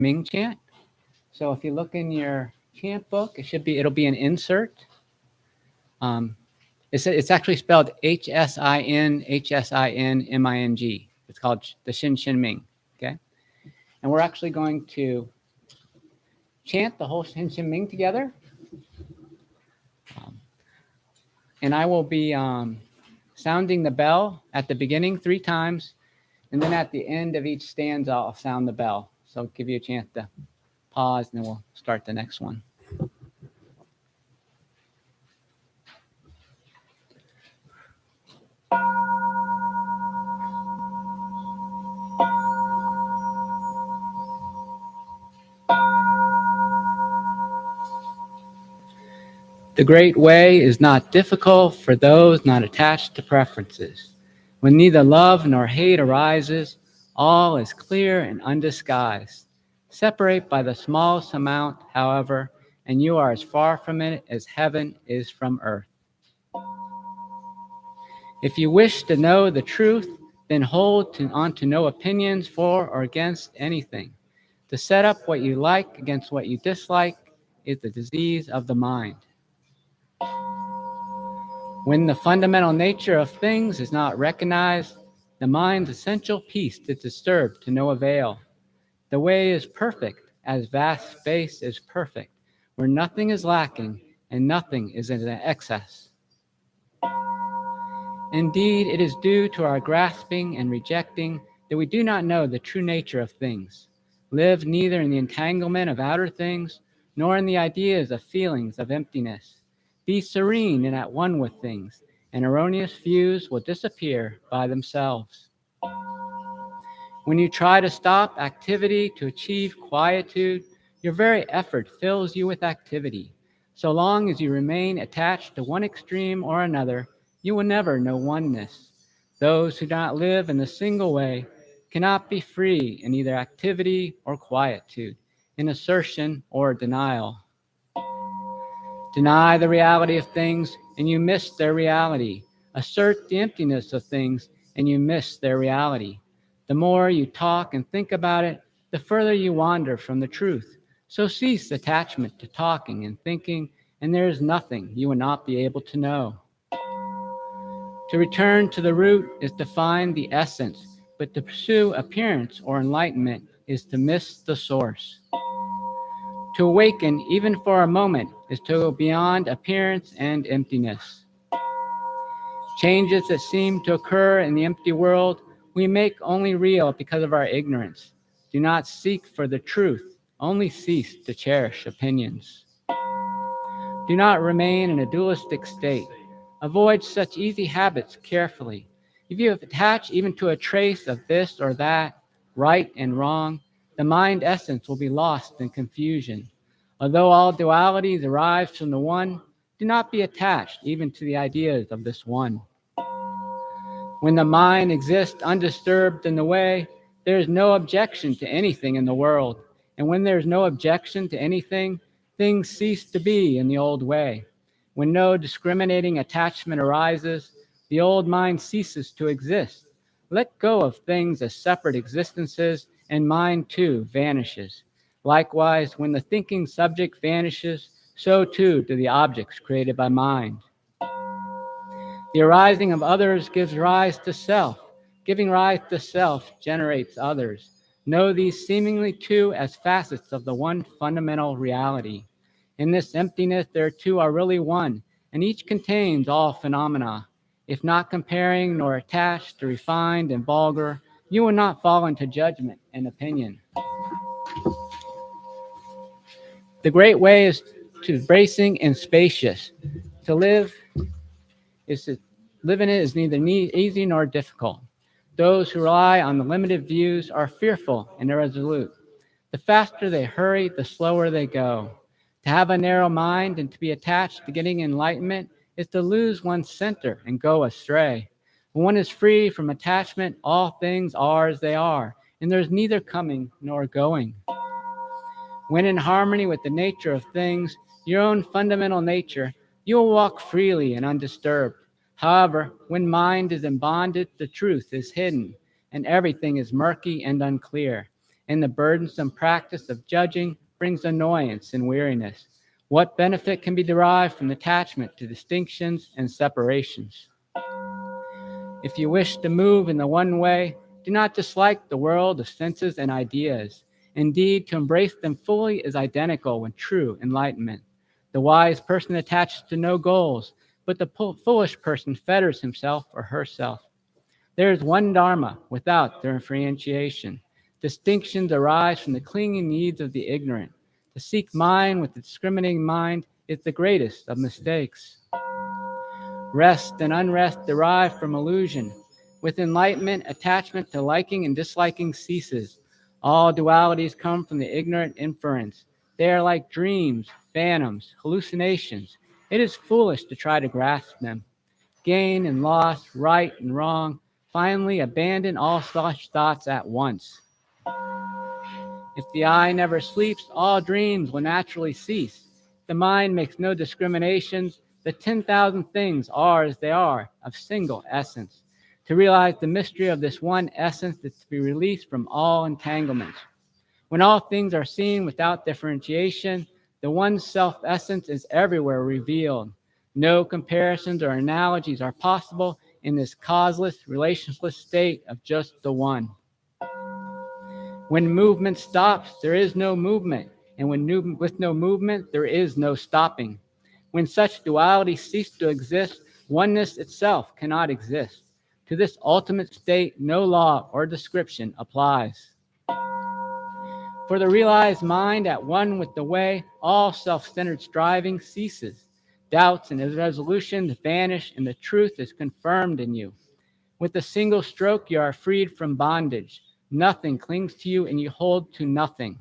Ming chant. So if you look in your chant book, it'll be an insert. It's actually spelled Hsinming. It's called the Shin Ming. Okay, and we're actually going to chant the whole Shin Ming together. And I will be sounding the bell at the beginning 3 times, and then at the end of each stanza, I'll sound the bell. So I'll give you a chance to pause, and then we'll start the next one. The great way is not difficult for those not attached to preferences. When neither love nor hate arises, all is clear and undisguised. Separate by the smallest amount, however, and you are as far from it as heaven is from earth. If you wish to know the truth, then hold on to no opinions for or against anything. To set up what you like against what you dislike is the disease of the mind. When the fundamental nature of things is not recognized, the mind's essential peace is disturbed to no avail. The way is perfect, as vast space is perfect, where nothing is lacking and nothing is in excess. Indeed, it is due to our grasping and rejecting that we do not know the true nature of things, live neither in the entanglement of outer things, nor in the ideas of feelings of emptiness. Be serene and at one with things, and erroneous views will disappear by themselves. When you try to stop activity to achieve quietude, your very effort fills you with activity. So long as you remain attached to one extreme or another, you will never know oneness. Those who do not live in the single way cannot be free in either activity or quietude, in assertion or denial. Deny the reality of things, and you miss their reality. Assert the emptiness of things, and you miss their reality. The more you talk and think about it, the further you wander from the truth. So cease attachment to talking and thinking, and there is nothing you will not be able to know. To return to the root is to find the essence, but to pursue appearance or enlightenment is to miss the source. To awaken, even for a moment, is to go beyond appearance and emptiness. Changes that seem to occur in the empty world, we make only real because of our ignorance. Do not seek for the truth, only cease to cherish opinions. Do not remain in a dualistic state. Avoid such easy habits carefully. If you attach even to a trace of this or that, right and wrong, the mind essence will be lost in confusion. Although all dualities arise from the one, do not be attached even to the ideas of this one. When the mind exists undisturbed in the way, there is no objection to anything in the world. And when there is no objection to anything, things cease to be in the old way. When no discriminating attachment arises, the old mind ceases to exist. Let go of things as separate existences, and mind too vanishes. Likewise, when the thinking subject vanishes, so too do the objects created by mind. The arising of others gives rise to self. Giving rise to self generates others. Know these seemingly two as facets of the one fundamental reality. In this emptiness, there two are really one, and each contains all phenomena. If not comparing nor attached to refined and vulgar, you will not fall into judgment and opinion. The great way is to bracing and spacious. To live in it is neither easy nor difficult. Those who rely on the limited views are fearful and irresolute. The faster they hurry, the slower they go. To have a narrow mind and to be attached to getting enlightenment is to lose one's center and go astray. When one is free from attachment, all things are as they are, and there is neither coming nor going. When in harmony with the nature of things, your own fundamental nature, you will walk freely and undisturbed. However, when mind is in bondage, the truth is hidden, and everything is murky and unclear. and the burdensome practice of judging brings annoyance and weariness. What benefit can be derived from attachment to distinctions and separations? If you wish to move in the one way, do not dislike the world of senses and ideas. Indeed, to embrace them fully is identical with true enlightenment. The wise person attaches to no goals, but the foolish person fetters himself or herself. There is one Dharma without differentiation. Distinctions arise from the clinging needs of the ignorant. To seek mind with the discriminating mind is the greatest of mistakes. Rest and unrest derive from illusion. With enlightenment, attachment to liking and disliking ceases. All dualities come from the ignorant inference. They are like dreams, phantoms, hallucinations. It is foolish to try to grasp them. Gain and loss, right and wrong. Finally, abandon all such thoughts at once. If the eye never sleeps, all dreams will naturally cease. The mind makes no discriminations. The 10,000 things are as they are, of single essence. To realize the mystery of this one essence is to be released from all entanglements. When all things are seen without differentiation, the one self-essence is everywhere revealed. No comparisons or analogies are possible in this causeless, relationless state of just the one. When movement stops, there is no movement, and with no movement, there is no stopping. When such duality ceases to exist, oneness itself cannot exist. To this ultimate state, no law or description applies. For the realized mind, at one with the way, all self-centered striving ceases. Doubts and irresolutions vanish, and the truth is confirmed in you. With a single stroke, you are freed from bondage. Nothing clings to you, and you hold to nothing.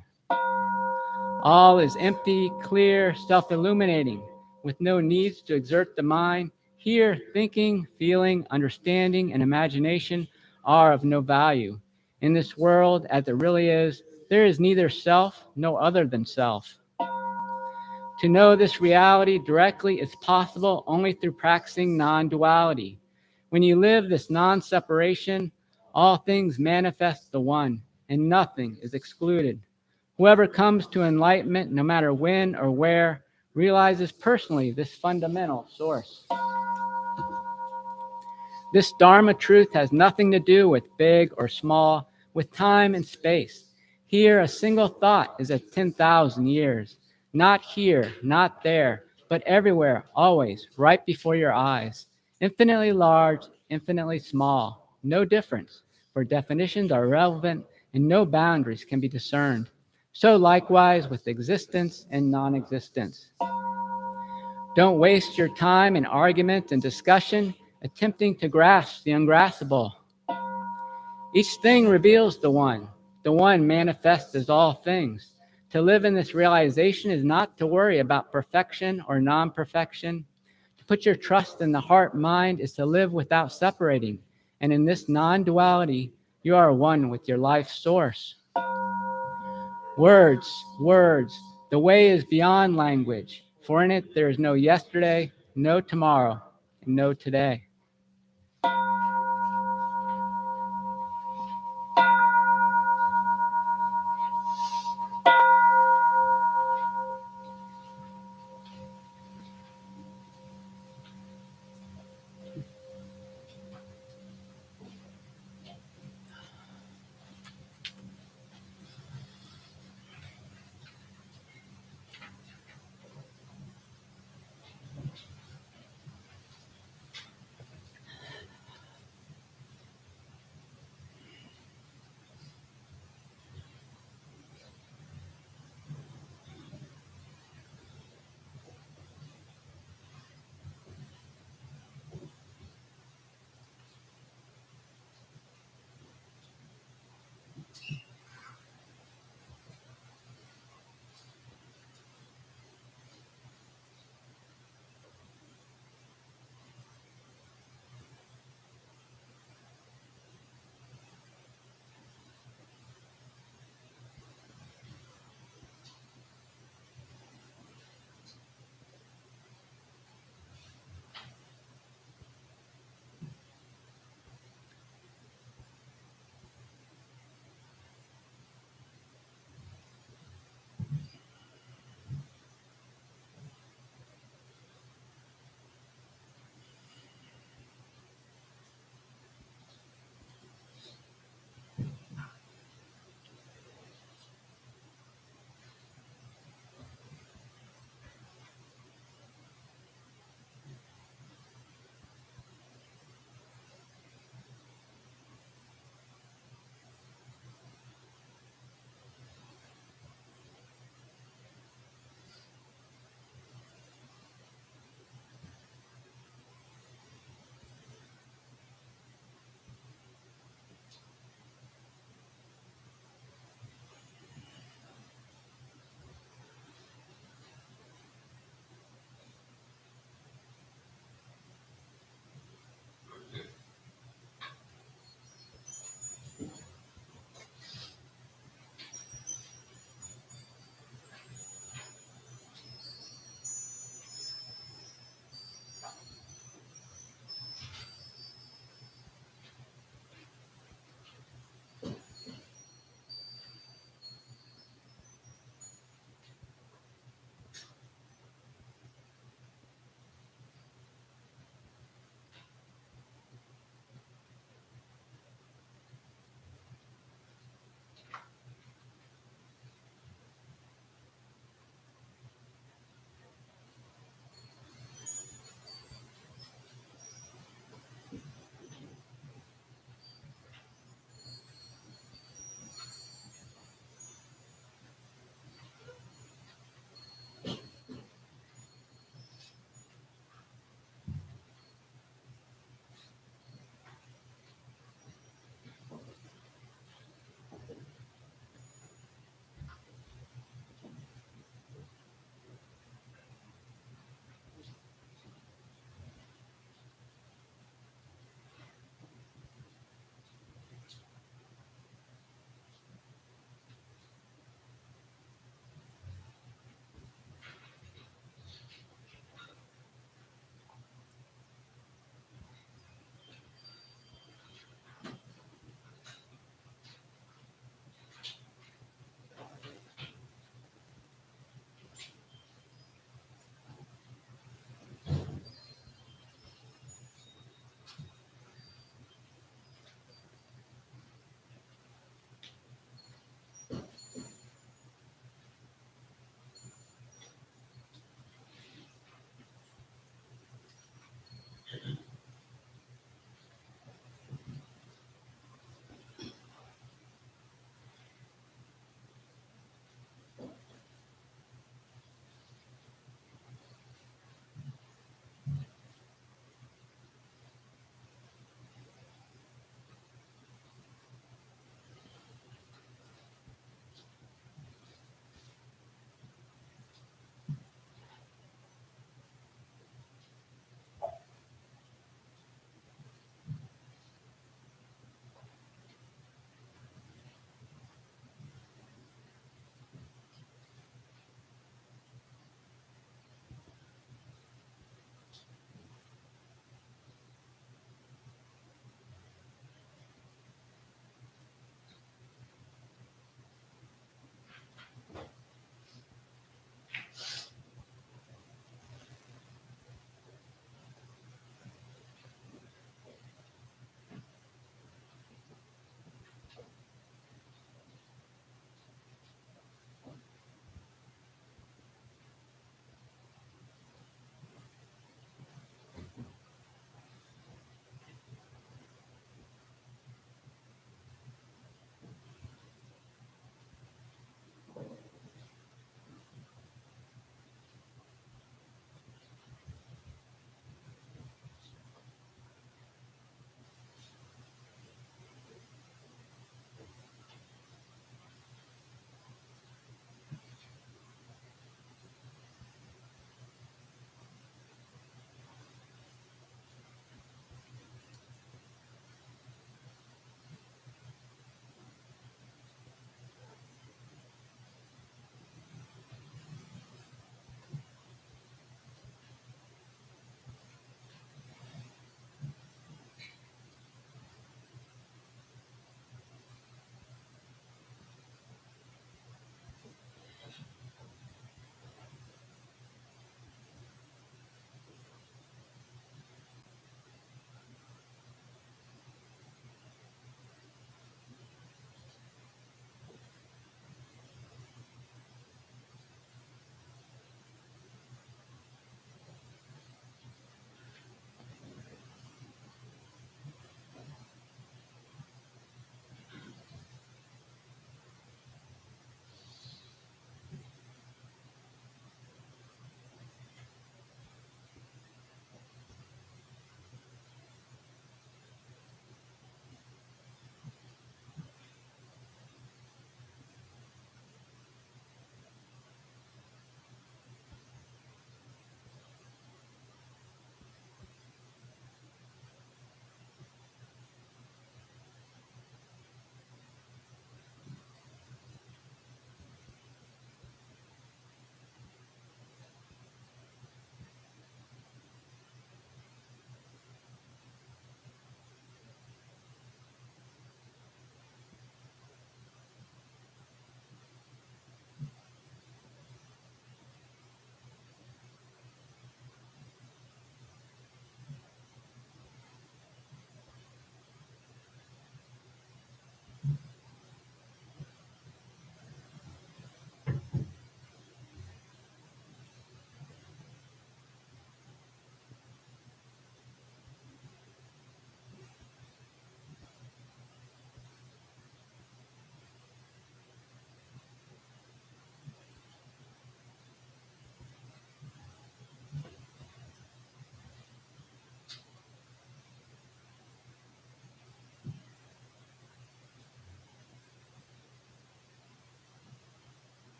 All is empty, clear, self-illuminating, with no needs to exert the mind. Here, thinking, feeling, understanding, and imagination are of no value. In this world, as it really is, there is neither self nor other than self. To know this reality directly is possible only through practicing non-duality. When you live this non-separation, all things manifest the one, and nothing is excluded. Whoever comes to enlightenment, no matter when or where, realizes personally this fundamental source. This Dharma truth has nothing to do with big or small, with time and space. Here, a single thought is at 10,000 years. Not here, not there, but everywhere, always, right before your eyes. Infinitely large, infinitely small. No difference, for definitions are relevant and no boundaries can be discerned. So likewise with existence and non-existence. Don't waste your time in argument and discussion, attempting to grasp the ungraspable. Each thing reveals the one manifests as all things. To live in this realization is not to worry about perfection or non-perfection. To put your trust in the heart-mind is to live without separating. And in this non-duality, you are one with your life source. Words, the way is beyond language, for in it there is no yesterday, no tomorrow, and no today.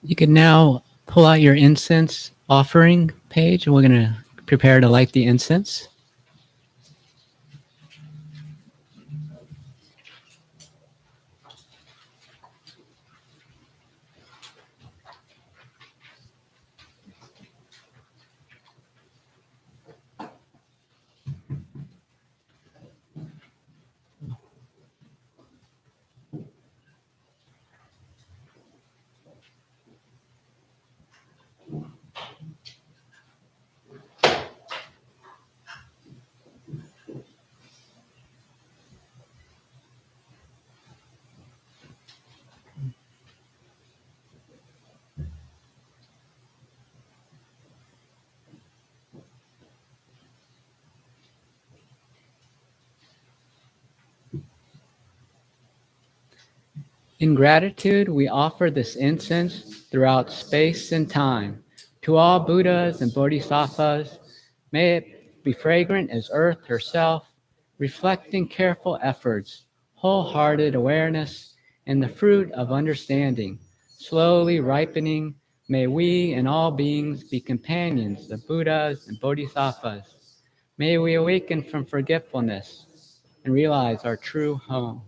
You can now pull out your incense offering page, and we're going to prepare to light the incense. In gratitude, we offer this incense throughout space and time to all Buddhas and Bodhisattvas. May it be fragrant as earth herself, reflecting careful efforts, wholehearted awareness, and the fruit of understanding. Slowly ripening, may we and all beings be companions of Buddhas and Bodhisattvas. May we awaken from forgetfulness and realize our true home.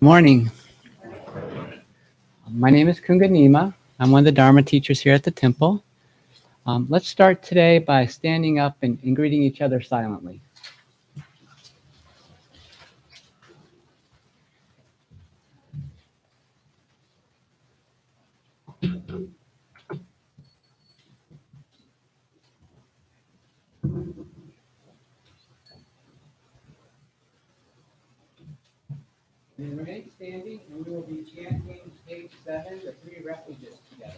Morning. My name is Kunga Nyima. I'm one of the Dharma teachers here at the temple. Let's start today by standing up and greeting each other silently. And remain standing, and we will be chanting page 7, the 3 refuges together.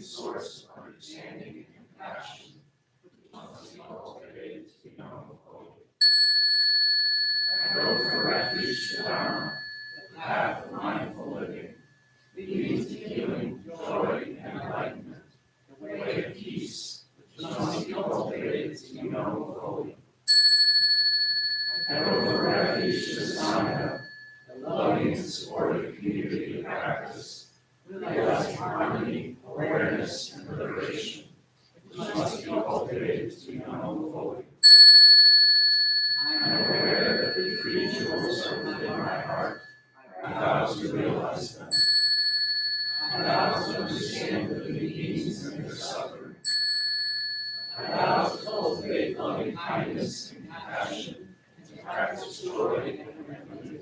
Source of understanding and compassion must be cultivated to be known fully. I go for refuge to Dharma, the path of mindful living, leading to healing, joy, and enlightenment, the way of peace, which must be cultivated to be known fully. I go for refuge to Sangha, the loving and supportive community of practice, realizing harmony, awareness, and liberation, which must be cultivated to be known fully. I am aware that the three jewels are within my heart. I vow to realize them. I vow to understand the beginnings and their suffering. I vow to cultivate loving kindness and compassion, and to practice joy and equanimity.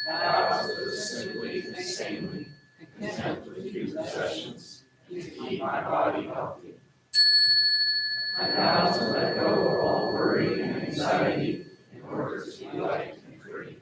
I vow to live simply and sanely, content with few possessions, to keep my body healthy. I vow to let go of all worry and anxiety in order to be light and free.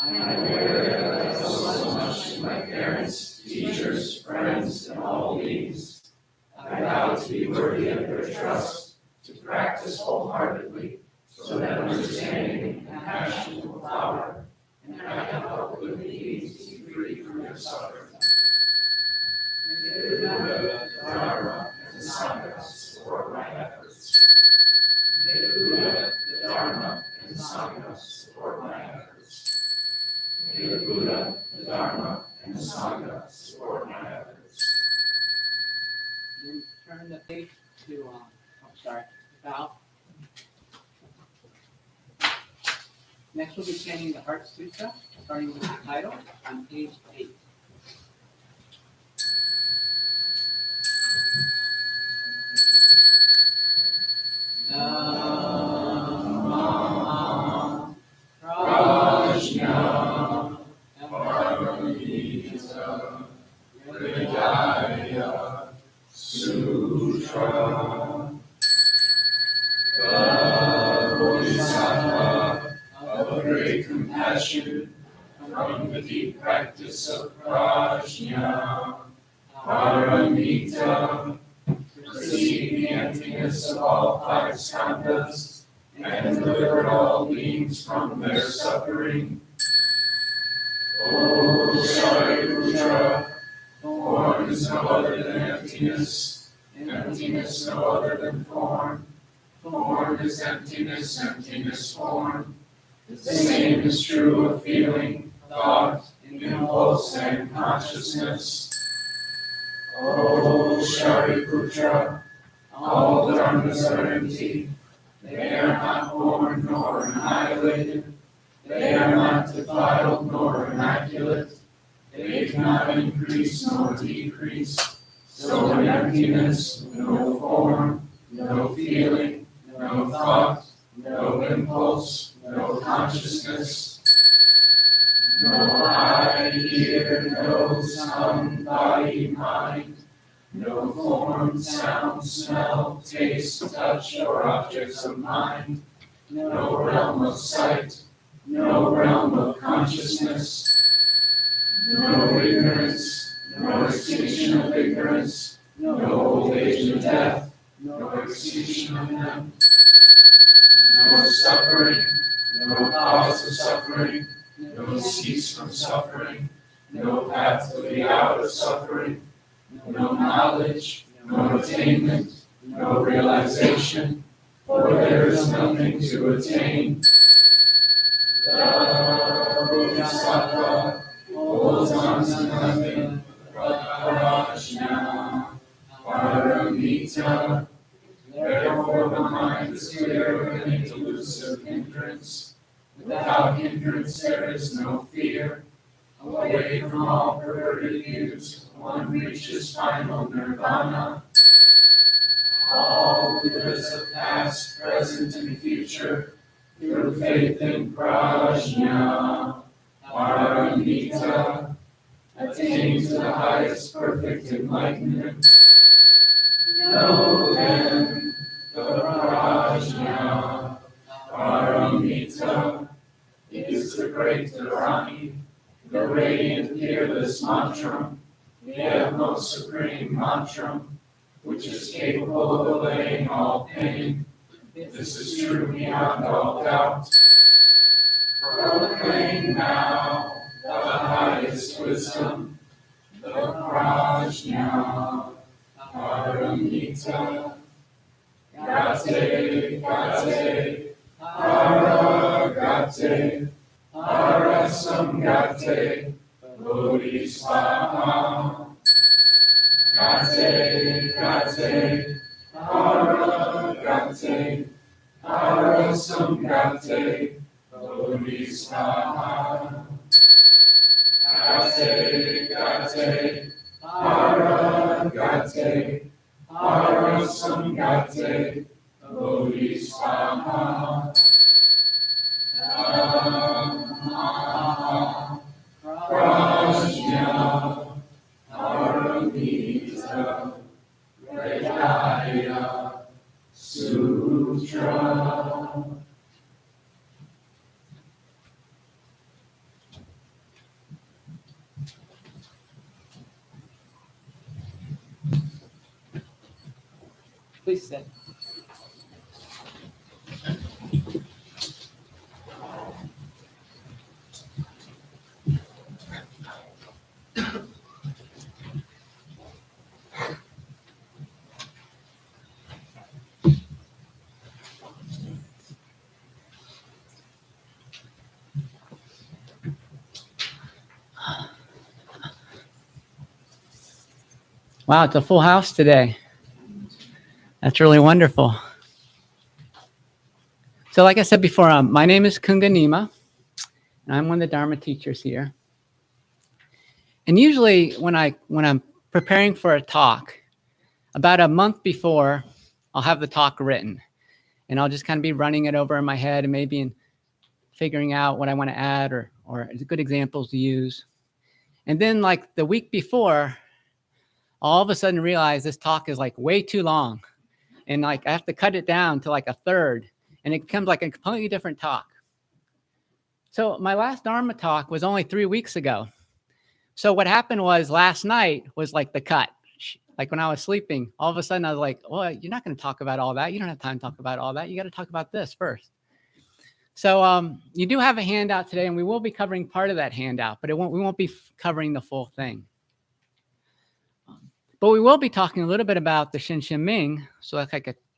I am aware that I owe so much to my parents, teachers, friends, and all beings. I vow to be worthy of their trust, to practice wholeheartedly, so that understanding and compassion will flower, and I can help living beings to be free from their suffering. May the Buddha, the Dharma, and the Sangha support my efforts. May the Buddha, the Dharma, and the Sangha support my efforts. May the Buddha, the Dharma, and the Sangha support my efforts. Then turn the page to, bow. Next, we'll be chanting the Heart Sutra, starting with the title on page 8. Dhamma Prajna Paramita Hridaya Sutra. The Bodhisattva of great compassion, from the deep practice of prajna, paramita, perceived the emptiness of all 5 skandhas, and delivered all beings from their suffering. O Shariputra, form is no other than emptiness, emptiness no other than form. Form is emptiness, emptiness form. The same is true of feeling, thought, impulse, and consciousness. O Shariputra, all dharmas are empty. They are not born nor annihilated. They are not defiled nor immaculate. They cannot increase nor decrease. So in emptiness, no form, no feeling, no thought, no impulse, no consciousness, no eye, ear, nose, tongue, body, mind, no form, sound, smell, taste, touch, or objects of mind, no realm of sight, no realm of consciousness, no ignorance, no extinction of ignorance, no old age and death, no extinction of them, no suffering, no cause of suffering, no cease from suffering, no path to the out of suffering, no knowledge, no attainment, no realization, for there is nothing to attain. The Bodhisattva holds on to nothing but prajna, paramita. Therefore the mind is clear of any delusive hindrance. Without hindrance there is no fear. Away from all perverted views, one reaches final nirvana. All Buddhas of past, present, and future, through faith in prajna, paramita, attain to the highest perfect enlightenment. Know then the prajna, paramita, is the great Dharma, the radiant, fearless mantra, the utmost supreme mantra, which is capable of allaying all pain. This is true beyond all doubt. Proclaim now the highest wisdom, the prajna, paramita. Gate, gate, paragate, parasamgate, bodhisvaha. Gate, gate, paragate, parasamgate, bodhisvaha. Gate, gate, paragate, parasamgate, bodhisvaha. Dhamma, prajna, paramita, Vedaya Sutra. Please sit. Wow, it's a full house today. That's really wonderful. So like I said before, my name is Kunga Nyima, and I'm one of the Dharma teachers here. And usually when I'm preparing for a talk, about a month before, I'll have the talk written. And I'll just kind of be running it over in my head and maybe in figuring out what I want to add or good examples to use. And then like the week before, all of a sudden realize this talk is like way too long. And like I have to cut it down to like a third. And it becomes like a completely different talk. So my last Dharma talk was only 3 weeks ago. So what happened was last night was like the cut. Like when I was sleeping, all of a sudden I was like, well, you're not going to talk about all that. You don't have time to talk about all that. You got to talk about this first. So you do have a handout today, and we will be covering part of that handout, but we won't be covering the full thing. But we will be talking a little bit about the Shin Shin Ming, so that's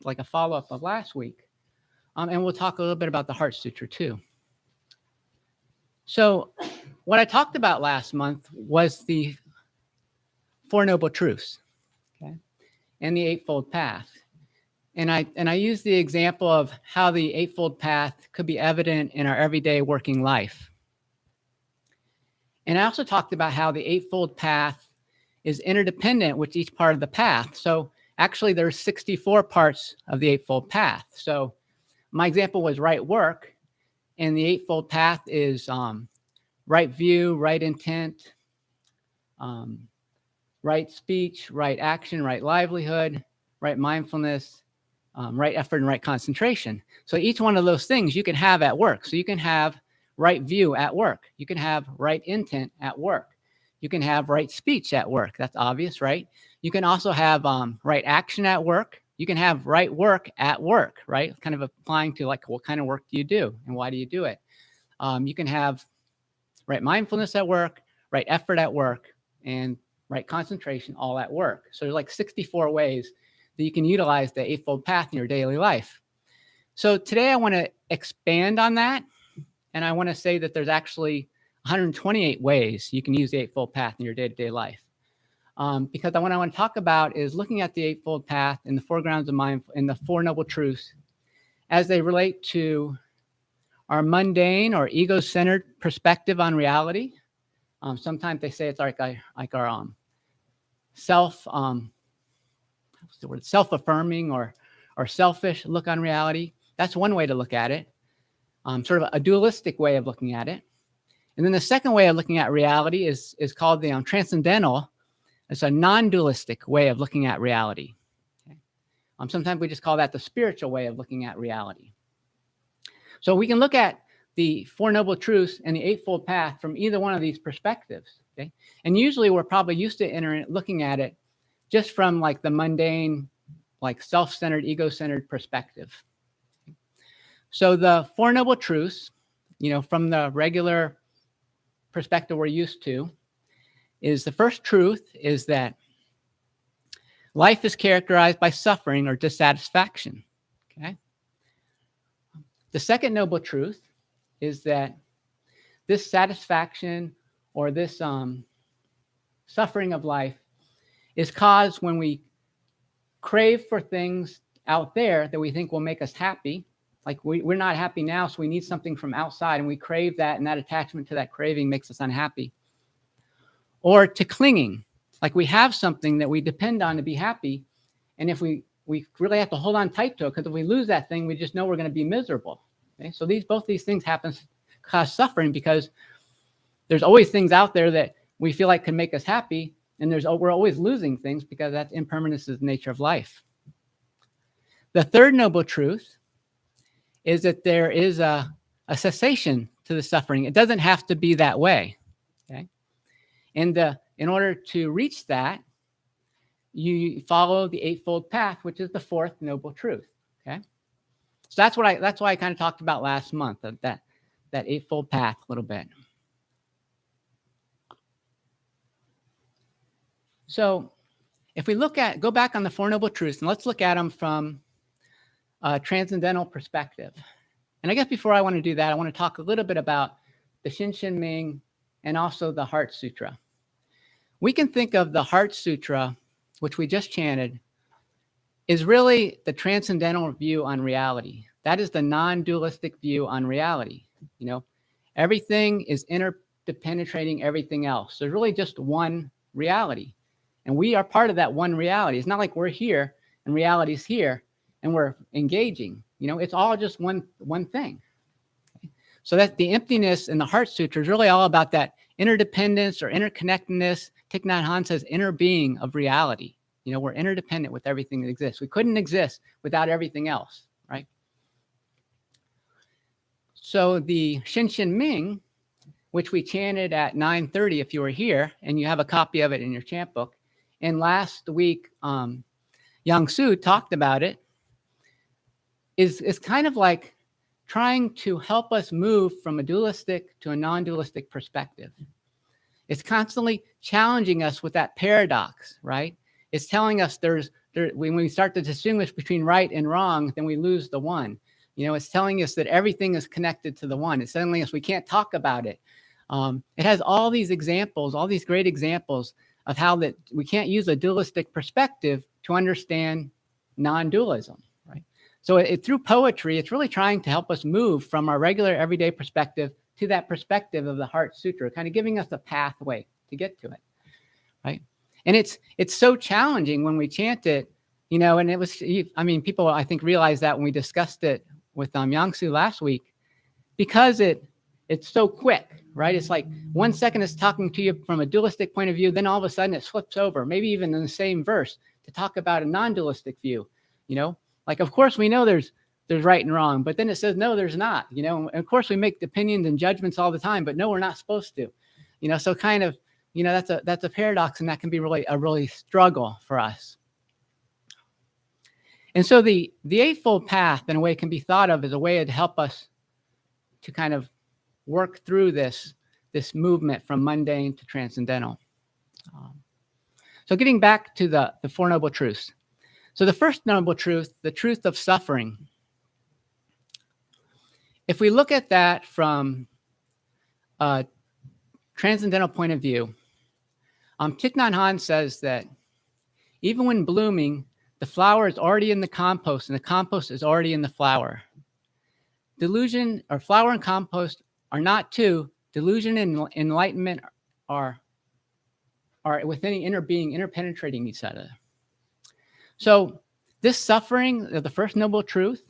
like a follow-up of last week. And we'll talk a little bit about the Heart Sutra too. So what I talked about last month was the Four Noble Truths, okay, and the Eightfold Path. And I used the example of how the Eightfold Path could be evident in our everyday working life. And I also talked about how the Eightfold Path is interdependent with each part of the path. So actually there's 64 parts of the Eightfold Path. So my example was right work, and the Eightfold Path is right view, right intent, right speech, right action, right livelihood, right mindfulness, right effort, and right concentration. So each one of those things you can have at work. So you can have right view at work. You can have right intent at work. You can have right speech at work. That's obvious, right? You can also have right action at work, You can have right work at work, right? Kind of applying to like, what kind of work do you do and why do you do it? You can have right mindfulness at work, right effort at work, and right concentration all at work. So there's like 64 ways that you can utilize the Eightfold Path in your daily life. So today I want to expand on that. And I want to say that there's actually 128 ways you can use the Eightfold Path in your day-to-day life. Because what I want to talk about is looking at the Eightfold Path in the four grounds of mind, in the Four Noble Truths, as they relate to our mundane or ego-centered perspective on reality. Sometimes they say it's like our self-affirming or selfish look on reality. That's one way to look at it. Sort of a dualistic way of looking at it. And then the second way of looking at reality is called the transcendental. It's a non-dualistic way of looking at reality. Okay? Sometimes we just call that the spiritual way of looking at reality. So we can look at the Four Noble Truths and the Eightfold Path from either one of these perspectives. Okay? And usually we're probably used to looking at it just from like the mundane, like self-centered, ego-centered perspective. So the Four Noble Truths, from the regular perspective we're used to, is the first truth is that life is characterized by suffering or dissatisfaction. Okay. The second noble truth is that this satisfaction or this suffering of life is caused when we crave for things out there that we think will make us happy. Like we're not happy now, so we need something from outside, and we crave that, and that attachment to that craving makes us unhappy. Or to clinging, like we have something that we depend on to be happy, and if we really have to hold on tight to it, because if we lose that thing, we just know we're going to be miserable. Okay? So both these things cause suffering, because there's always things out there that we feel like can make us happy, and we're always losing things because that's impermanence is the nature of life. The third noble truth is that there is a cessation to the suffering. It doesn't have to be that way. Okay? And in order to reach that, you follow the Eightfold Path, which is the fourth noble truth. Okay, so that's why I kind of talked about last month, that Eightfold Path a little bit. So if we go back on the Four Noble Truths, and let's look at them from a transcendental perspective. And I guess before I want to do that, I want to talk a little bit about the Shin Ming and also the Heart Sutra. We can think of the Heart Sutra, which we just chanted, is really the transcendental view on reality. That is the non-dualistic view on reality. Everything is interpenetrating everything else. There's really just one reality. And we are part of that one reality. It's not like we're here and reality's here and we're engaging. It's all just one thing. Okay? So that the emptiness in the Heart Sutra is really all about that interdependence or interconnectedness. Thich Nhat Hanh says inner being of reality. We're interdependent with everything that exists. We couldn't exist without everything else, right? So the Shin Ming, which we chanted at 9:30 if you were here, and you have a copy of it in your chant book. And last week, Yang Su talked about it, is kind of like trying to help us move from a dualistic to a non-dualistic perspective. It's constantly challenging us with that paradox, right? It's telling us when we start to distinguish between right and wrong, then we lose the one. It's telling us that everything is connected to the one. It's telling us we can't talk about it. It has all these examples, all these great examples of how that we can't use a dualistic perspective to understand non-dualism, right? So through poetry, it's really trying to help us move from our regular everyday perspective to that perspective of the Heart Sutra, kind of giving us a pathway to get to it, right? And it's so challenging when we chant it, and it was, people I think realized that when we discussed it with Yang Su last week, because it's so quick, right? It's like 1 second it's talking to you from a dualistic point of view, then all of a sudden it flips over, maybe even in the same verse, to talk about a non-dualistic view. Like of course we know there's right and wrong, but then it says no, there's not. And of course we make opinions and judgments all the time, but no, we're not supposed to. So kind of, that's a paradox, and that can be really a struggle for us. And so the Eightfold Path, in a way, can be thought of as a way to help us to kind of work through this movement from mundane to transcendental. So getting back to the Four Noble Truths. So the first noble truth, the truth of suffering. If we look at that from a transcendental point of view, Thich Nhat Hanh says that even when blooming, the flower is already in the compost and the compost is already in the flower. Delusion, or flower and compost, are not two. Delusion and enlightenment are within the inner being, interpenetrating each other. So this suffering of the first noble truth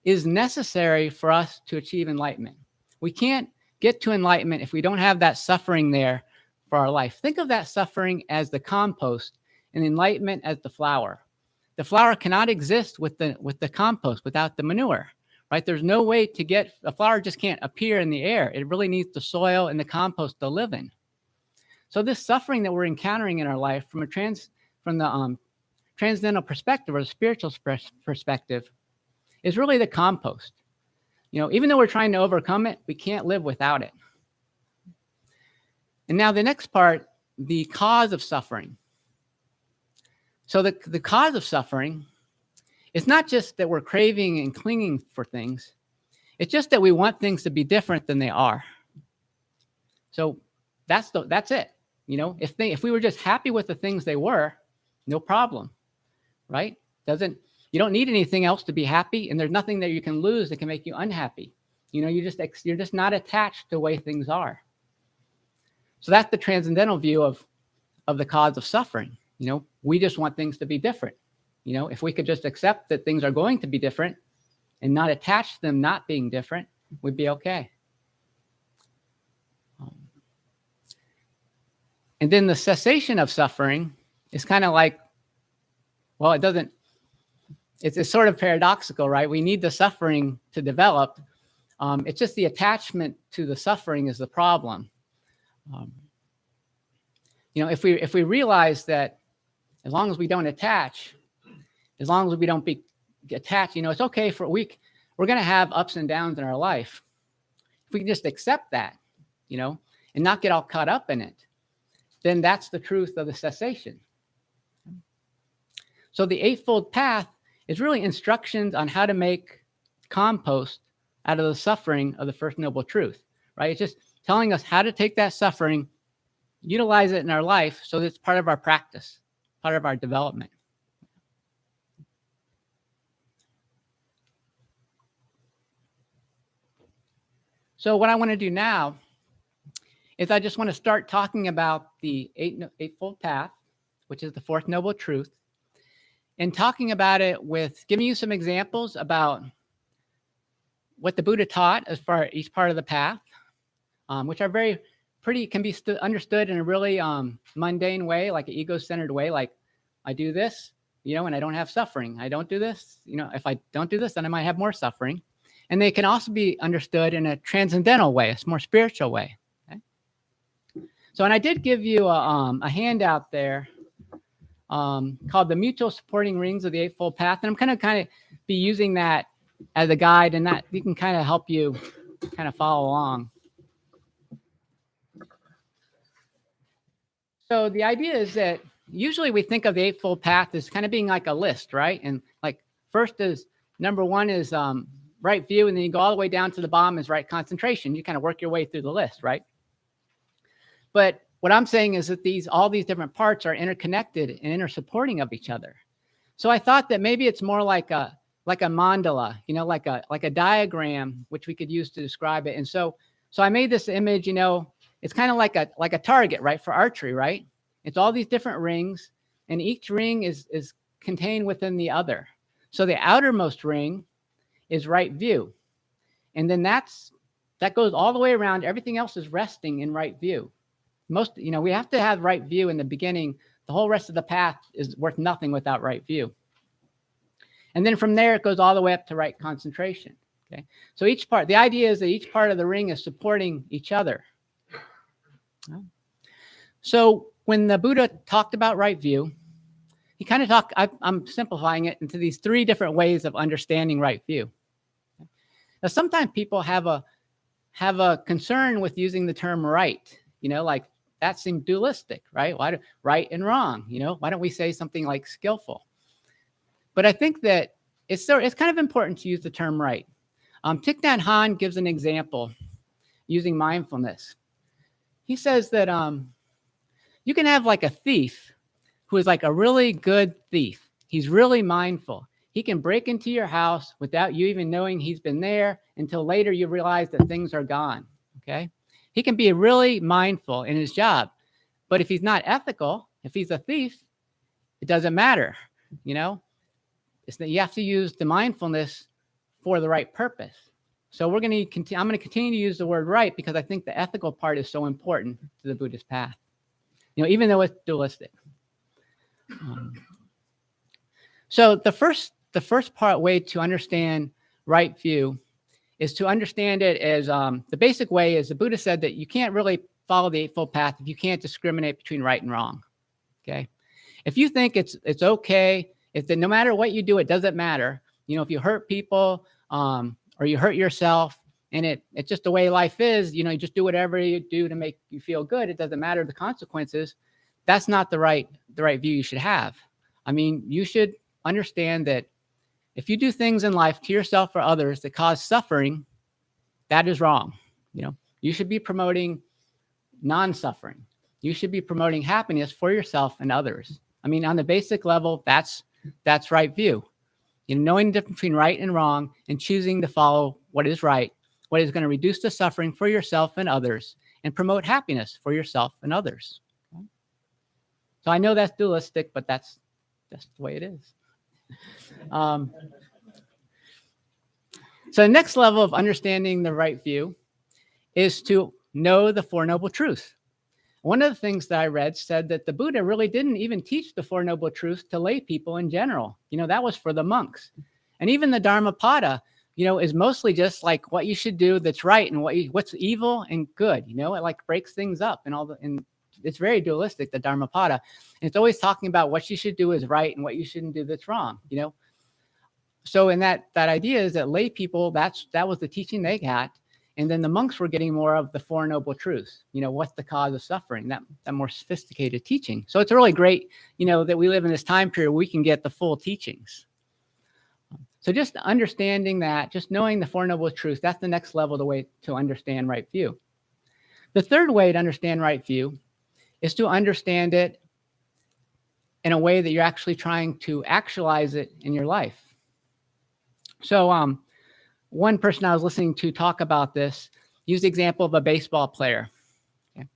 is necessary for us to achieve enlightenment. We can't get to enlightenment if we don't have that suffering there for our life. Think of that suffering as the compost and enlightenment as the flower. The flower cannot exist with the compost without the manure, right? There's no way to get, a flower just can't appear in the air. It really needs the soil and the compost to live in. So this suffering that we're encountering in our life from the transcendental perspective or the spiritual perspective is really the compost. Even though we're trying to overcome it, we can't live without it. And now the next part, the cause of suffering. So the cause of suffering is not just that we're craving and clinging for things. It's just that we want things to be different than they are. So that's it. If we were just happy with the things they were, no problem, right? You don't need anything else to be happy, and there's nothing that you can lose that can make you unhappy. You're just not attached to the way things are. So that's the transcendental view of the cause of suffering. We just want things to be different. If we could just accept that things are going to be different and not attach to them not being different, we'd be okay. And then the cessation of suffering is kind of like, well, it's sort of paradoxical, right? We need the suffering to develop. It's just the attachment to the suffering is the problem. If we realize that as long as we don't attach, as long as we don't be attached, it's okay for a week. We're going to have ups and downs in our life. If we can just accept that, and not get all caught up in it, then that's the truth of the cessation. So the Eightfold Path is really instructions on how to make compost out of the suffering of the First Noble Truth, right? It's just telling us how to take that suffering, utilize it in our life so that it's part of our practice, part of our development. So what I want to do now is I just want to start talking about the Eightfold Path, which is the Fourth Noble Truth, and talking about it with giving you some examples about what the Buddha taught as far as each part of the path, which are can be understood in a really mundane way, like an ego-centered way, like I do this, and I don't have suffering. I don't do this, if I don't do this, then I might have more suffering. And they can also be understood in a transcendental way, a more spiritual way. Okay? So, and I did give you a handout there called the Mutual Supporting Rings of the Eightfold Path. And I'm going to kind of be using that as a guide, and that we can kind of help you kind of follow along. So the idea is that usually we think of the Eightfold Path as kind of being like a list, right? And like first is, number one is right view, and then you go all the way down to the bottom is right concentration. You kind of work your way through the list, right? But what I'm saying is that all these different parts are interconnected and intersupporting of each other. So I thought that maybe it's more like a mandala, like a diagram, which we could use to describe it. And so I made this image, it's kind of like a target, right, for archery, right? It's all these different rings, and each ring is contained within the other. So the outermost ring is right view. And then that goes all the way around. Everything else is resting in right view. We have to have right view in the beginning. The whole rest of the path is worth nothing without right view. And then from there, it goes all the way up to right concentration. Okay. So the idea is that each part of the ring is supporting each other. So when the Buddha talked about right view, he kind of I'm simplifying it into these 3 different ways of understanding right view. Now, sometimes people have a concern with using the term right, like that seems dualistic, right? Right and wrong, why don't we say something like skillful? But I think that it's kind of important to use the term right. Thich Nhat Hanh gives an example using mindfulness. He says that you can have like a thief who is like a really good thief. He's really mindful. He can break into your house without you even knowing he's been there until later you realize that things are gone, okay? He can be really mindful in his job. But if he's not ethical, if he's a thief, it doesn't matter, It's that you have to use the mindfulness for the right purpose. So I'm going to continue to use the word right because I think the ethical part is so important to the Buddhist path, even though it's dualistic. So the first way to understand right view is to understand it as the basic way is the Buddha said that you can't really follow the Eightfold Path if you can't discriminate between right and wrong. Okay, if you think it's okay, if that no matter what you do, it doesn't matter. If you hurt people or you hurt yourself, and it's just the way life is. You just do whatever you do to make you feel good. It doesn't matter the consequences. That's not the right view you should have. I mean, you should understand that if you do things in life to yourself or others that cause suffering, that is wrong. You should be promoting non-suffering. You should be promoting happiness for yourself and others. I mean, on the basic level, that's right view. Knowing the difference between right and wrong and choosing to follow what is right, what is going to reduce the suffering for yourself and others and promote happiness for yourself and others. Okay? So I know that's dualistic, but that's the way it is. So the next level of understanding the right view is to know the Four Noble Truths. One of the things that I read said that the Buddha really didn't even teach the Four Noble Truths to lay people in general. That was for the monks. And even the Dharmapada, is mostly just like what you should do that's right and what's evil and good. It like breaks things up and it's very dualistic, the Dharmapada. And it's always talking about what you should do is right and what you shouldn't do that's wrong, So in that idea is that lay people, that was the teaching they got. And then the monks were getting more of the Four Noble Truths. What's the cause of suffering? That more sophisticated teaching. So it's really great, that we live in this time period where we can get the full teachings. So just understanding that, just knowing the Four Noble Truths, that's the next level, the way to understand right view. The third way to understand right view is to understand it in a way that you're actually trying to actualize it in your life. So one person I was listening to talk about this used the example of a baseball player. Okay.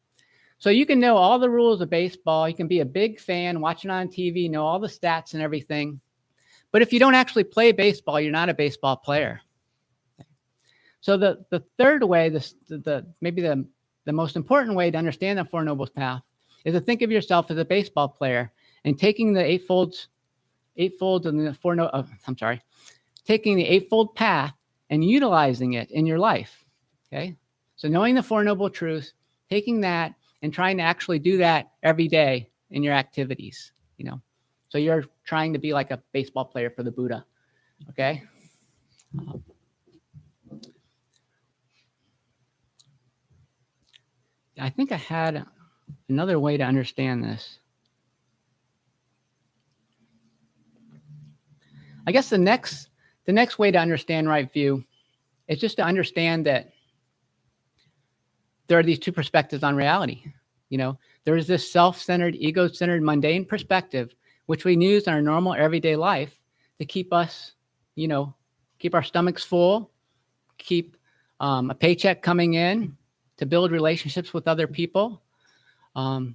So you can know all the rules of baseball. You can be a big fan, watching on TV, know all the stats and everything. But if you don't actually play baseball, you're not a baseball player. Okay. So the third way, maybe the most important way to understand the Four Noble Path is to think of yourself as a baseball player and taking the Eightfold Path and utilizing it in your life. Okay, so knowing the Four Noble Truths, taking that and trying to actually do that every day in your activities. So you're trying to be like a baseball player for the Buddha. Okay. I think I had another way to understand this. I guess the next way to understand right view is just to understand that there are these two perspectives on reality. There is this self-centered, ego-centered, mundane perspective, which we use in our normal everyday life to keep us, keep our stomachs full, keep a paycheck coming in, to build relationships with other people. And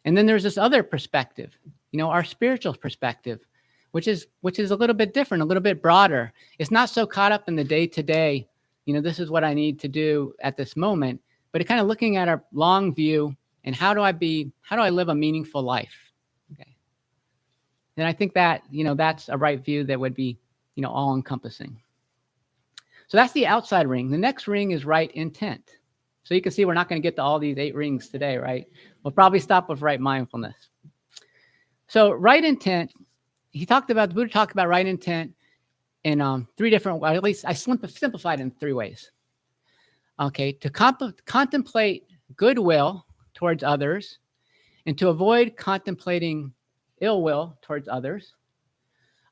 then there's this other perspective, our spiritual perspective, which is a little bit different, a little bit broader. It's not so caught up in the day-to-day, this is what I need to do at this moment, but it's kind of looking at our long view and how do I live a meaningful life? Okay. And I think that, that's a right view that would be, all encompassing. So that's the outside ring. The next ring is right intent. So you can see we're not going to get to all these 8 rings today, right? We'll probably stop with right mindfulness. So right intent, the Buddha talked about right intent in three different, or at least I simplified in three ways. Okay, to contemplate goodwill towards others, and to avoid contemplating ill will towards others,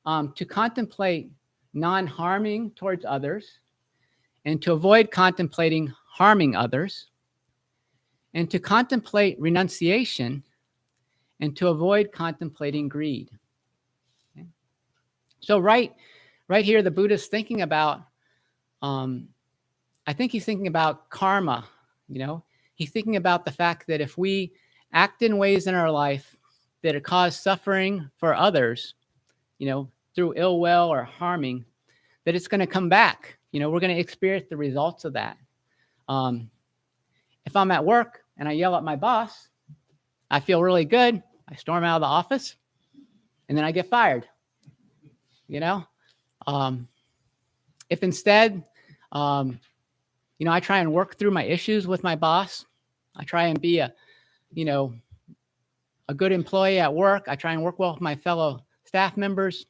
to contemplate non-harming towards others, and to avoid contemplating harming others, and to contemplate renunciation, and to avoid contemplating greed. Okay? So right here, the Buddha's thinking about, I think he's thinking about karma, He's thinking about the fact that if we act in ways in our life that cause suffering for others, through ill will or harming, that it's going to come back. We're going to experience the results of that. If I'm at work and I yell at my boss, I feel really good. I storm out of the office, and then I get fired. If instead, I try and work through my issues with my boss, I try and be a good employee at work. I try and work well with my fellow staff members.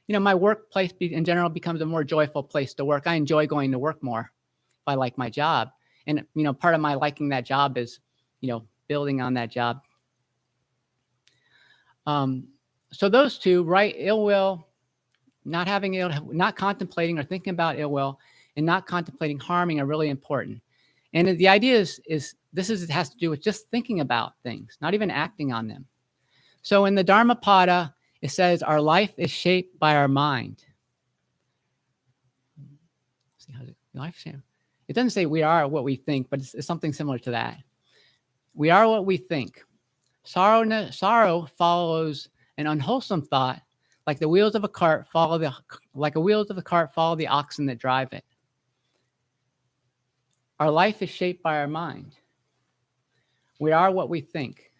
My workplace in general becomes a more joyful place to work. I enjoy going to work more if I like my job. And, part of my liking that job is, building on that job. So those two, right, ill will, not contemplating or thinking about ill will, and not contemplating harming are really important. And the idea is it has to do with just thinking about things, not even acting on them. So in the Dharmapada, it says our life is shaped by our mind. It doesn't say we are what we think, but it's something similar to that. We are what we think. Sorrow follows an unwholesome thought, like the wheels of a cart follow the oxen that drive it. Our life is shaped by our mind. We are what we think.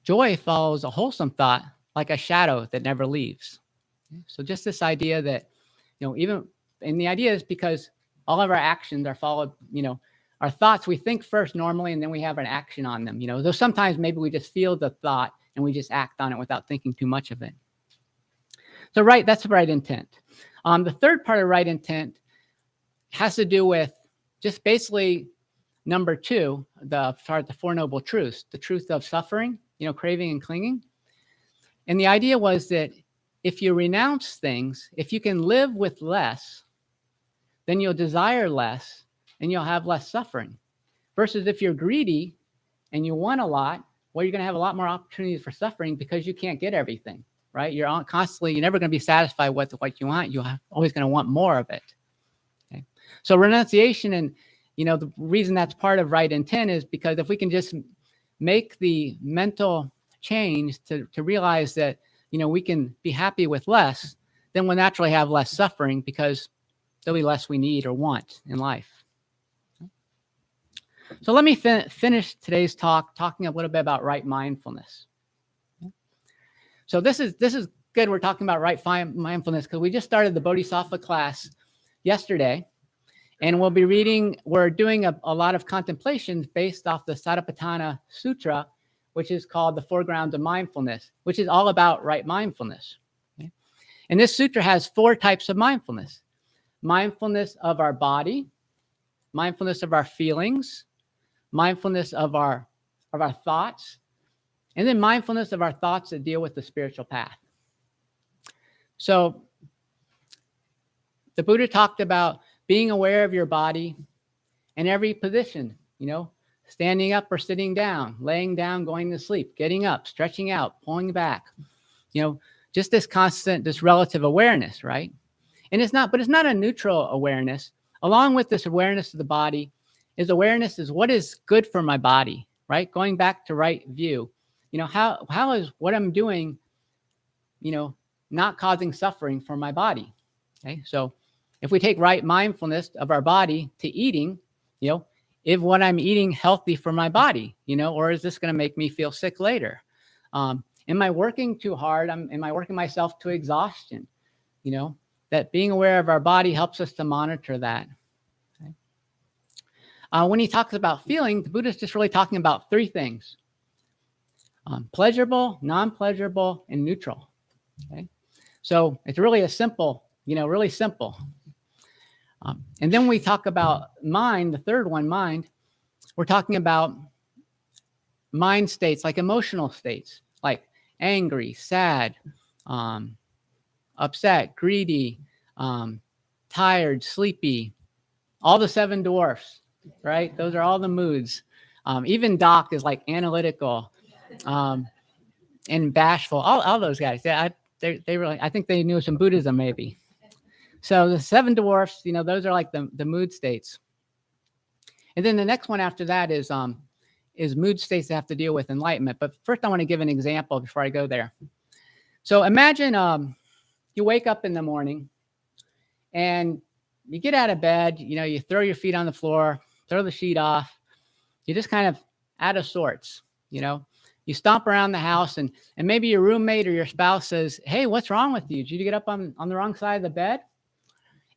Joy follows a wholesome thought, like a shadow that never leaves. So just this idea that, and the idea is because all of our actions are followed, our thoughts, we think first normally, and then we have an action on them, though sometimes maybe we just feel the thought and we just act on it without thinking too much of it. So that's the right intent. The third part of right intent has to do with just basically number two, the Four Noble Truths, the truth of suffering, craving and clinging. And the idea was that if you renounce things, if you can live with less, then you'll desire less and you'll have less suffering. Versus if you're greedy and you want a lot, well, you're going to have a lot more opportunities for suffering because you can't get everything, right? You're never going to be satisfied with what you want. You're always going to want more of it. Okay? So renunciation, and the reason that's part of right intent is because if we can just make the mental change to realize that, we can be happy with less, then we'll naturally have less suffering because there'll be less we need or want in life. So let me finish today's talk talking a little bit about right mindfulness. So this is good. We're talking about right mindfulness because we just started the Bodhisattva class yesterday. And we're doing a lot of contemplations based off the Satipatthana Sutra, which is called the Four Grounds of Mindfulness, which is all about right mindfulness. Okay? And this sutra has 4 types of mindfulness. Mindfulness of our body, mindfulness of our feelings, mindfulness of our thoughts, and then mindfulness of our thoughts that deal with the spiritual path. So the Buddha talked about being aware of your body in every position, standing up or sitting down, laying down, going to sleep, getting up, stretching out, pulling back, just this constant, this relative awareness, right? And it's not a neutral awareness. Along with this awareness of the body is awareness is what is good for my body, right? Going back to right view, how is what I'm doing, not causing suffering for my body. Okay. So if we take right mindfulness of our body to eating, is what I'm eating healthy for my body, or is this going to make me feel sick later? Am I working too hard? Am I working myself to exhaustion? That being aware of our body helps us to monitor that. Okay? When he talks about feeling, the Buddha is just really talking about 3 things. pleasurable, non-pleasurable, and neutral. Okay, so it's really a simple, really simple. And then we talk about mind, the third one, mind. We're talking about mind states, like emotional states, like angry, sad, upset, greedy, tired, sleepy, all the seven dwarfs, right? Those are all the moods. Even Doc is like analytical and bashful. All those guys. Yeah, they really, I think they knew some Buddhism maybe. So the seven dwarfs, those are like the mood states. And then the next one after that is mood states that have to deal with enlightenment. But first I want to give an example before I go there. So imagine you wake up in the morning and you get out of bed, you throw your feet on the floor, throw the sheet off. You're just kind of out of sorts, You stomp around the house and maybe your roommate or your spouse says, "Hey, what's wrong with you? Did you get up on the wrong side of the bed?"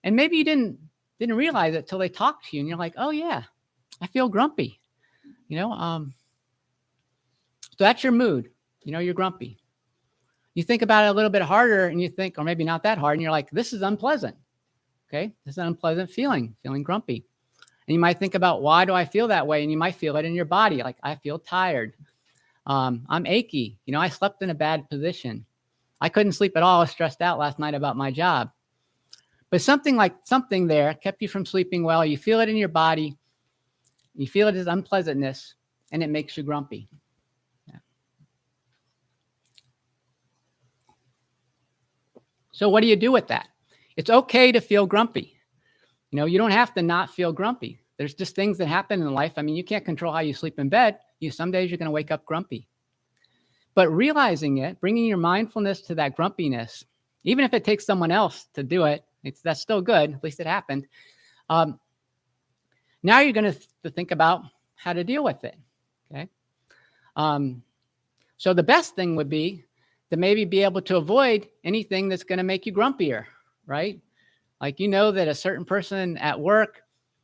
And maybe you didn't realize it till they talked to you and you're like, "Oh yeah, I feel grumpy." So that's your mood. You're grumpy. You think about it a little bit harder and you think, or maybe not that hard, and you're like, "This is unpleasant." Okay, this is an unpleasant feeling grumpy. And you might think about, why do I feel that way? And you might feel it in your body, like, I feel tired. I'm achy. I slept in a bad position. I couldn't sleep at all. I was stressed out last night about my job. But something there kept you from sleeping well. You feel it in your body. You feel it as unpleasantness, and it makes you grumpy. Yeah. So what do you do with that? It's okay to feel grumpy. You don't have to not feel grumpy. There's just things that happen in life. I mean, you can't control how you sleep in bed. Some days you're going to wake up grumpy. But realizing it, bringing your mindfulness to that grumpiness, even if it takes someone else to do it, that's still good. At least it happened. Now you're going to think about how to deal with it. Okay. So the best thing would be to maybe be able to avoid anything that's going to make you grumpier, right? Like, that a certain person at work,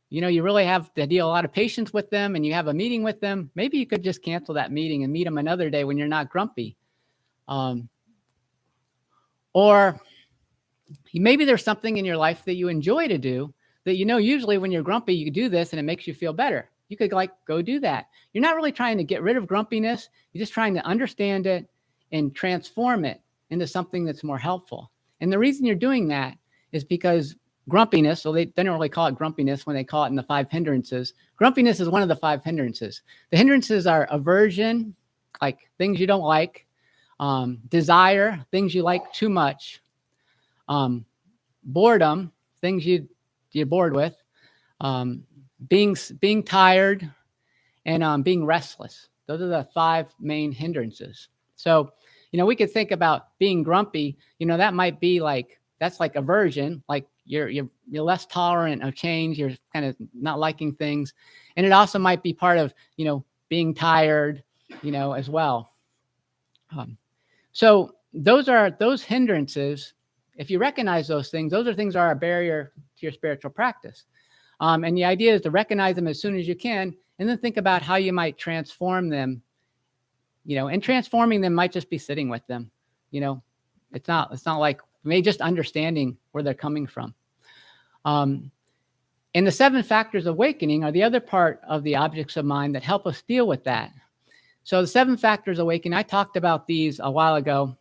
you really have to deal a lot of patience with them, and you have a meeting with them. Maybe you could just cancel that meeting and meet them another day when you're not grumpy. Or maybe there's something in your life that you enjoy to do that, usually when you're grumpy, you do this and it makes you feel better. You could go do that. You're not really trying to get rid of grumpiness. You're just trying to understand it and transform it into something that's more helpful. And the reason you're doing that is because grumpiness, so they don't really call it grumpiness when they call it in the 5 hindrances. Grumpiness is one of the 5 hindrances. The hindrances are aversion, like things you don't like, desire, things you like too much, boredom, things you're bored with, being tired, and being restless. Those are the 5 main hindrances. So, we could think about being grumpy. That might be that's like aversion, like you're less tolerant of change. You're kind of not liking things. And it also might be part of, being tired, as well. So those hindrances, if you recognize those things are a barrier to your spiritual practice. And the idea is to recognize them as soon as you can, and then think about how you might transform them, and transforming them might just be sitting with them. It's not like, maybe just understanding where they're coming from. And the 7 factors of awakening are the other part of the objects of mind that help us deal with that. So the 7 factors of awakening, I talked about these a while ago.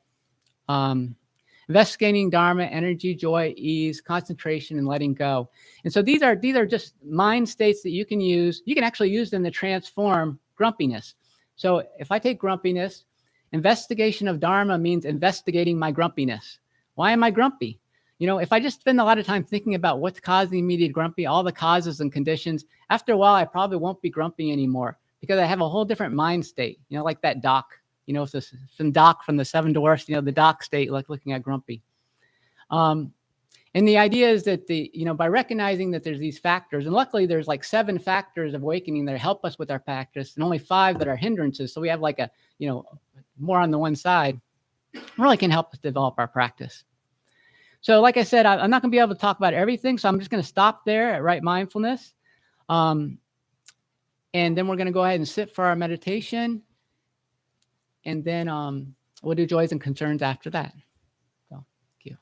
Investigating Dharma, energy, joy, ease, concentration, and letting go. And so these are just mind states that you can use. You can actually use them to transform grumpiness. So if I take grumpiness, investigation of Dharma means investigating my grumpiness. Why am I grumpy? If I just spend a lot of time thinking about what's causing me to be grumpy, all the causes and conditions, after a while, I probably won't be grumpy anymore because I have a whole different mind state, like that Doc, some Doc from the 7 Dwarfs, the Doc state, like looking at grumpy. And the idea is that by recognizing that there's these factors, and luckily there's 7 factors of awakening that help us with our practice, and only 5 that are hindrances. So we have more on the one side, really can help us develop our practice. So like I said, I'm not going to be able to talk about everything, so I'm just going to stop there at right mindfulness. And then we're going to go ahead and sit for our meditation. and then we'll do joys and concerns after that. So, thank you.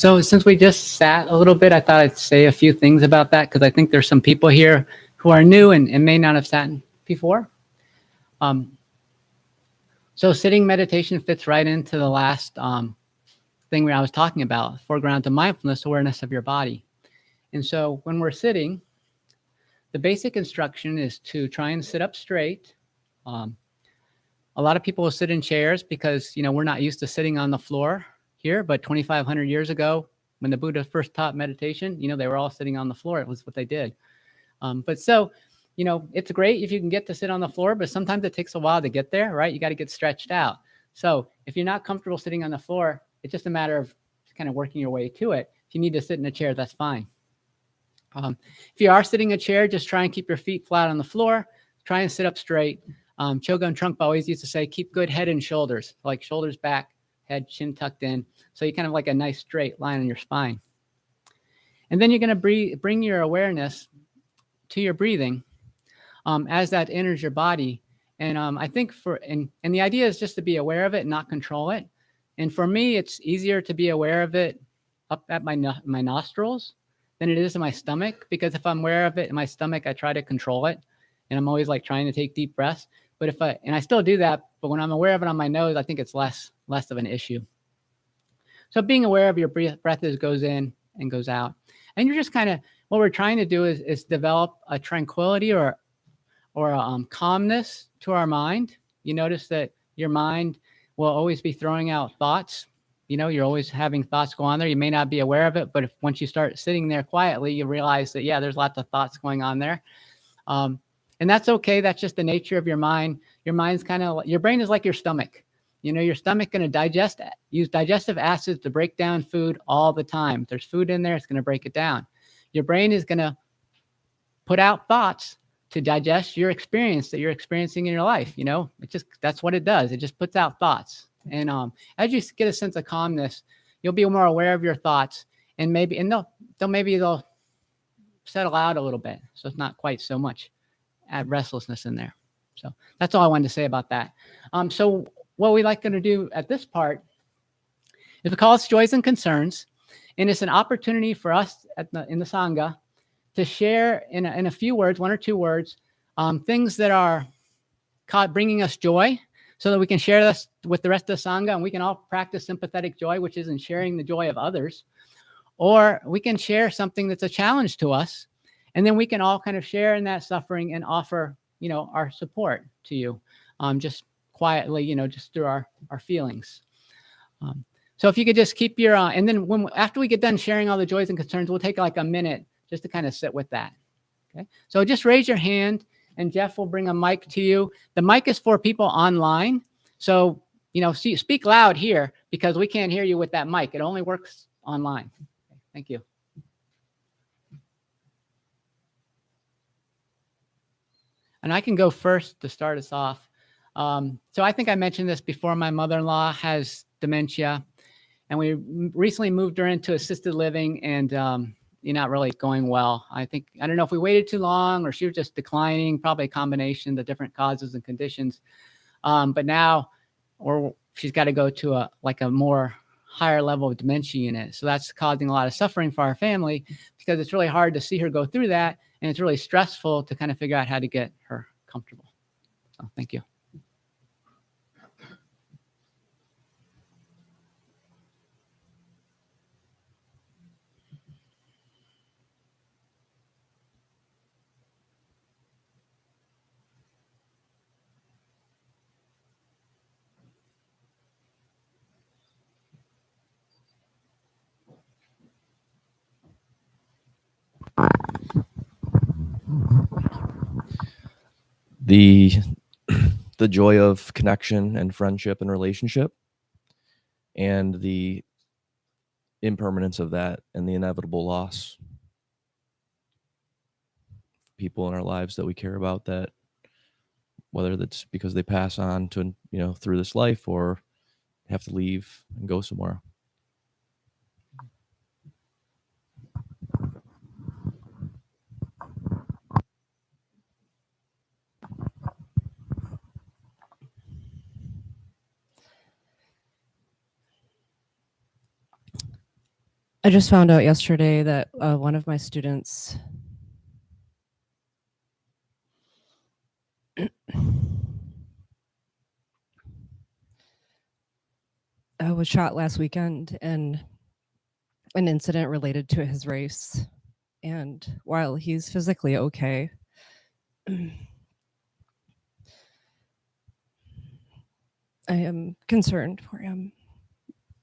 So since we just sat a little bit, I thought I'd say a few things about that because I think there's some people here who are new and may not have sat before. So sitting meditation fits right into the last thing where I was talking about, foreground to mindfulness, awareness of your body. And so when we're sitting, the basic instruction is to try and sit up straight. A lot of people will sit in chairs because, we're not used to sitting on the floor here, but 2,500 years ago, when the Buddha first taught meditation, they were all sitting on the floor. It was what they did. It's great if you can get to sit on the floor, but sometimes it takes a while to get there, right? You got to get stretched out. So if you're not comfortable sitting on the floor, it's just a matter of kind of working your way to it. If you need to sit in a chair, that's fine. If you are sitting in a chair, just try and keep your feet flat on the floor. Try and sit up straight. Chogun Trungpa always used to say, keep good head and shoulders, like shoulders back, head, chin tucked in. So you kind of like a nice straight line on your spine. And then you're going to bring your awareness to your breathing as that enters your body. And I think and the idea is just to be aware of it and not control it. And for me, it's easier to be aware of it up at my nostrils than it is in my stomach, because if I'm aware of it in my stomach, I try to control it. And I'm always like trying to take deep breaths. But I still do that, but when I'm aware of it on my nose, I think it's less of an issue. So being aware of your breath as goes in and goes out. And you're just kind of, what we're trying to do is develop a tranquility or a calmness to our mind. You notice that your mind will always be throwing out thoughts. You're always having thoughts go on there. You may not be aware of it, but once you start sitting there quietly, you realize that, there's lots of thoughts going on there. And that's okay. That's just the nature of your mind. Your mind's your brain is like your stomach. Your stomach going to use digestive acids to break down food all the time. If there's food in there, it's going to break it down. Your brain is going to put out thoughts to digest your experience that you're experiencing in your life. That's what it does. It just puts out thoughts. And as you get a sense of calmness, you'll be more aware of your thoughts, and they'll settle out a little bit. So it's not quite so much restlessness in there. So that's all I wanted to say about that. So what we like going to do at this part is we call it joys and concerns, and it's an opportunity for us in the Sangha to share in a few words, 1 or 2 words, things that are bringing us joy, so that we can share this with the rest of the Sangha, and we can all practice sympathetic joy, which is in sharing the joy of others. Or we can share something that's a challenge to us, and then we can all kind of share in that suffering and offer, our support to you, just quietly, just through our feelings. So if you could just keep your, and then after we get done sharing all the joys and concerns, we'll take like a minute just to kind of sit with that. Okay. So just raise your hand, and Jeff will bring a mic to you. The mic is for people online. So, speak loud here because we can't hear you with that mic. It only works online. Okay. Thank you. And I can go first to start us off. So I think I mentioned this before. My mother-in-law has dementia, and we recently moved her into assisted living, and not really going well. I don't know if we waited too long or she was just declining, probably a combination of the different causes and conditions. But now, she's got to go to a more higher level of dementia unit. So that's causing a lot of suffering for our family, because it's really hard to see her go through that. And it's really stressful to kind of figure out how to get her comfortable. So thank you. The joy of connection and friendship and relationship, and the impermanence of that, and the inevitable loss. People in our lives that we care about, that whether that's because they pass on to, through this life, or have to leave and go somewhere. I just found out yesterday that one of my students was shot last weekend in an incident related to his race. And while he's physically okay, I am concerned for him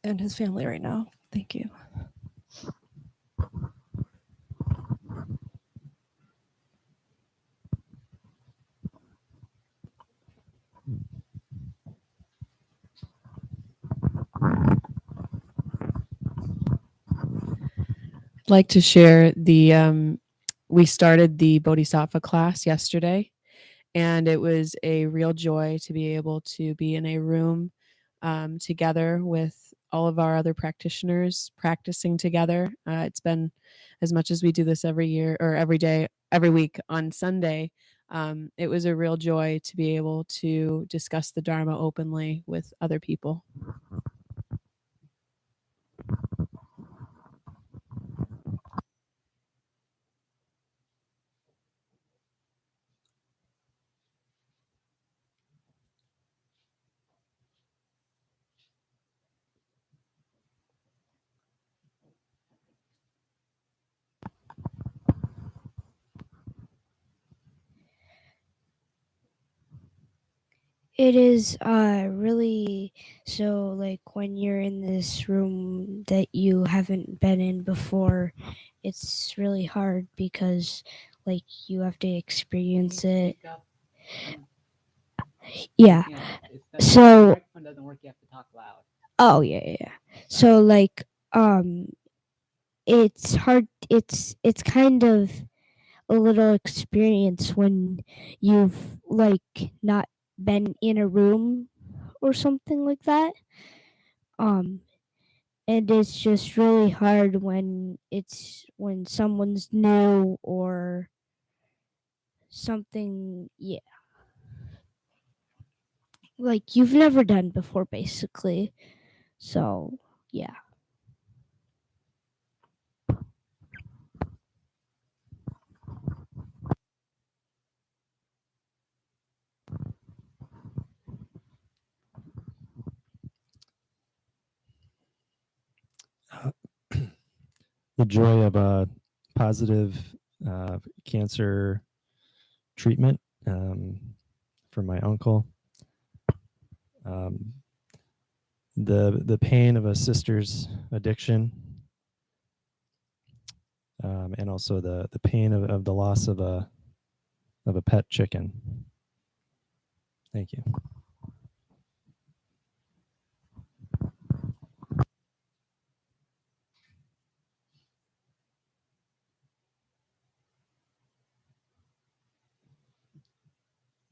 and his family right now. Thank you. I'd like to share we started the Bodhisattva class yesterday, and it was a real joy to be able to be in a room together with all of our other practitioners practicing together. It's been, as much as we do this every year or every day, every week on Sunday, it was a real joy to be able to discuss the Dharma openly with other people. It is really so, like, when you're in this room that you haven't been in before, it's really hard because, like, you have to experience it. Yeah. So the microphone doesn't work. You have to talk loud. Oh yeah. So, like, it's hard. It's kind of a little experience when you've, like, not been in a room or something like that. And it's just really hard when someone's new or something, yeah, like you've never done before, basically. So yeah. The joy of a positive cancer treatment for my uncle. The pain of a sister's addiction, and also the pain of the loss of a pet chicken. Thank you.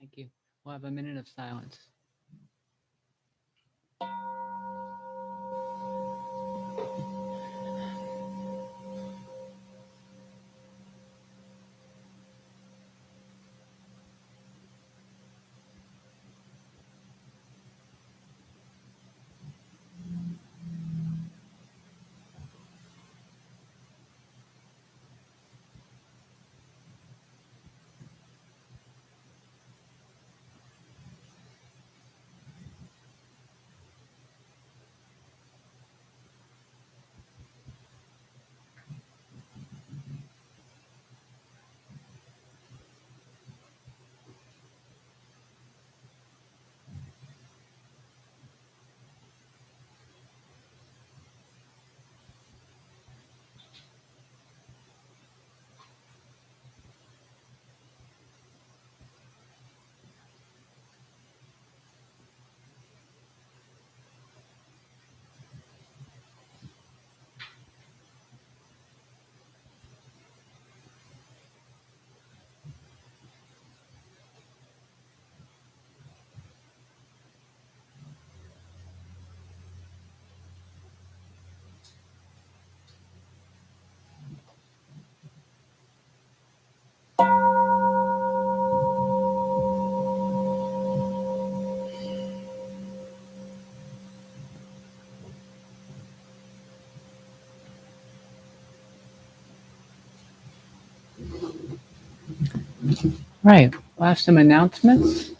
Thank you. We'll have a minute of silence. Right. We'll have some announcements.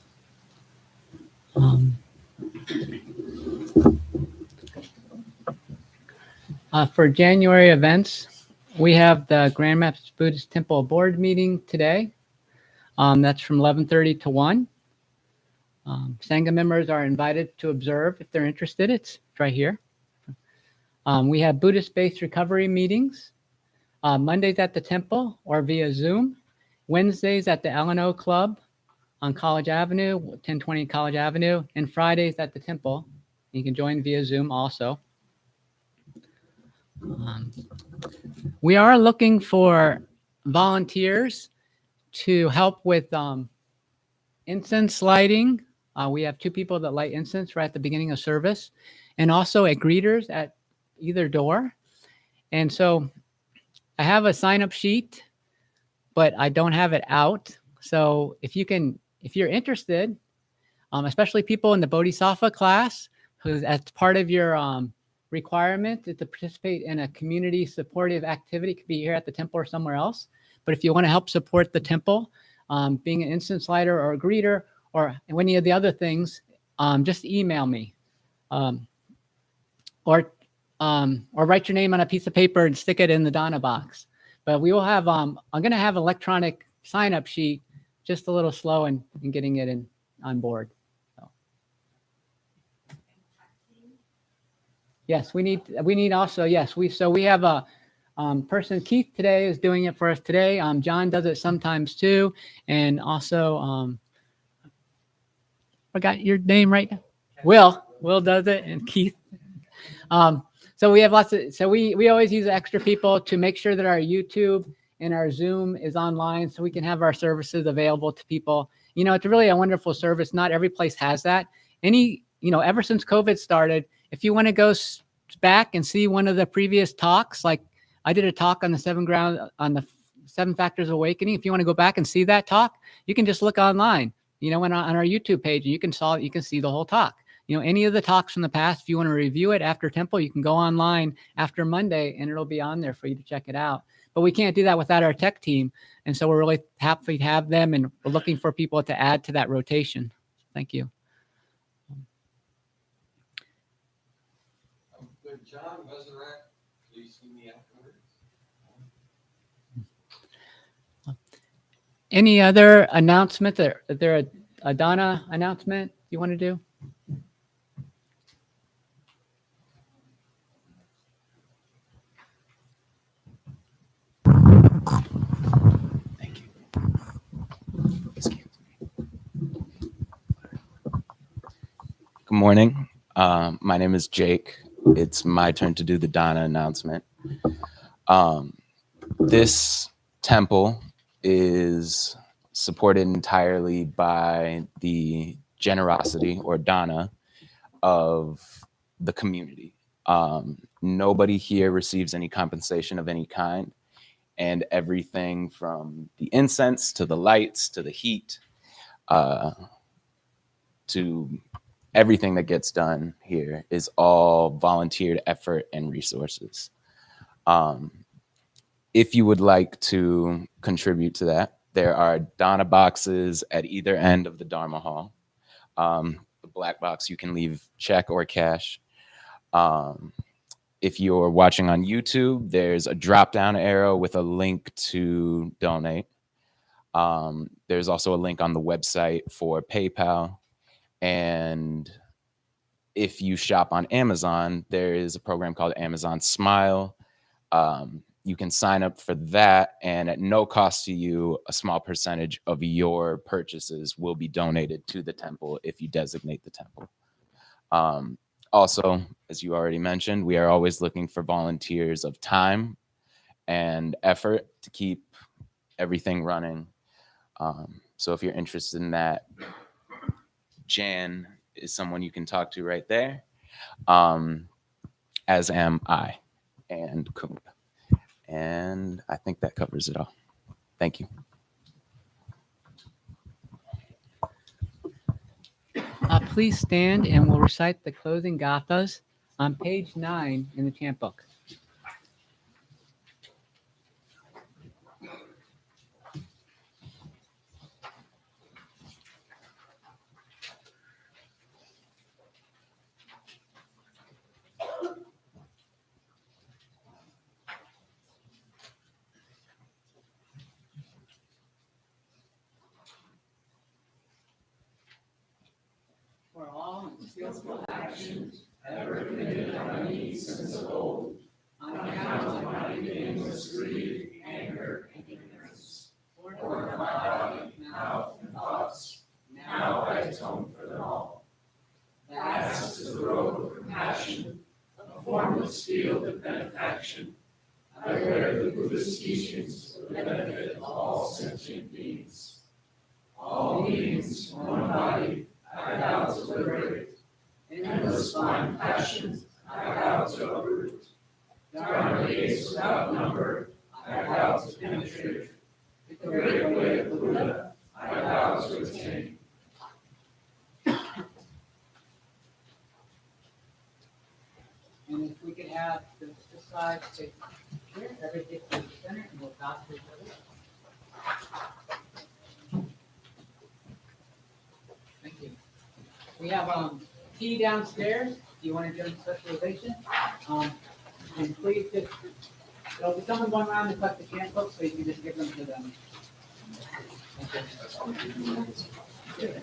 For January events, we have the Grand Rapids Buddhist Temple board meeting today. That's from 11:30 to 1. Sangha members are invited to observe if they're interested. It's right here. We have Buddhist-based recovery meetings, Mondays at the temple or via Zoom, Wednesdays at the L&O Club on College Avenue, 1020 College Avenue, and Fridays at the temple. You can join via Zoom also. We are looking for volunteers to help with incense lighting. We have 2 people that light incense right at the beginning of service, and also at greeters at either door. And so I have a sign-up sheet, but I don't have it out. So if you're interested, especially people in the Bodhisattva class, who's as part of your requirement is to participate in a community supportive activity. It could be here at the temple or somewhere else. But if you want to help support the temple, being an incense lighter or a greeter or any of the other things, just email me. Or write your name on a piece of paper and stick it in the Dana box. But we will have, I'm going to have electronic sign-up sheet, just a little slow in getting it on board. So. Yes, we need also, yes, we have a person, Keith today is doing it for us today. John does it sometimes too. And also, forgot your name right now. Will does it, and Keith. So we have we always use extra people to make sure that our YouTube and our Zoom is online so we can have our services available to people. You know, it's really a wonderful service. Not every place has that. Ever since COVID started, if you want to go back and see one of the previous talks, like I did a talk on the 7 Factors of Awakening. If you want to go back and see that talk, you can just look online, on our YouTube page, and you can see the whole talk. Any of the talks from the past, if you want to review it after temple, you can go online after Monday and it'll be on there for you to check it out. But we can't do that without our tech team. And so we're really happy to have them, and we're looking for people to add to that rotation. Thank you. When John resurrects, please see me afterwards. Any other announcement? Is there a Donna announcement you want to do? Thank you. Good morning. My name is Jake. It's my turn to do the Dana announcement. This temple is supported entirely by the generosity or Dana of the community. Nobody here receives any compensation of any kind, and everything from the incense to the lights to the heat to everything that gets done here is all volunteered effort and resources. If you would like to contribute to that, there are Dana boxes at either end of the Dharma hall. The black box, you can leave check or cash. If you're watching on YouTube, there's a drop-down arrow with a link to donate. There's also a link on the website for PayPal. And if you shop on Amazon, there is a program called Amazon Smile. You can sign up for that, and at no cost to you, a small percentage of your purchases will be donated to the temple if you designate the temple. Also, as you already mentioned, we are always looking for volunteers of time and effort to keep everything running. So if you're interested in that, Jan is someone you can talk to right there, as am I and Kunga. And I think that covers it all. Thank you. Please stand and we'll recite the closing gathas on page 9 in the chant book. skillful actions, ever committed on me since of old, on account of my beginningless greed, anger, and ignorance, or my body, mouth, and thoughts. Now I atone for them all. Vast is the robe of compassion, a formless field of benefaction. I wear the Buddhist teachings for the benefit of all sentient beings. All beings, one body, I vow to liberate. Endless blind passions, I vow to uproot. Dharma gates without number, I vow to penetrate. The great way of the Buddha, I vow to attain. And if we could have the side face here, everything to the center, and we'll bow to each other. Thank you. We have tea downstairs. Do you want to do socialization? And please just, there'll be someone going around to collect the can books, so you can just give them to them. Thank you.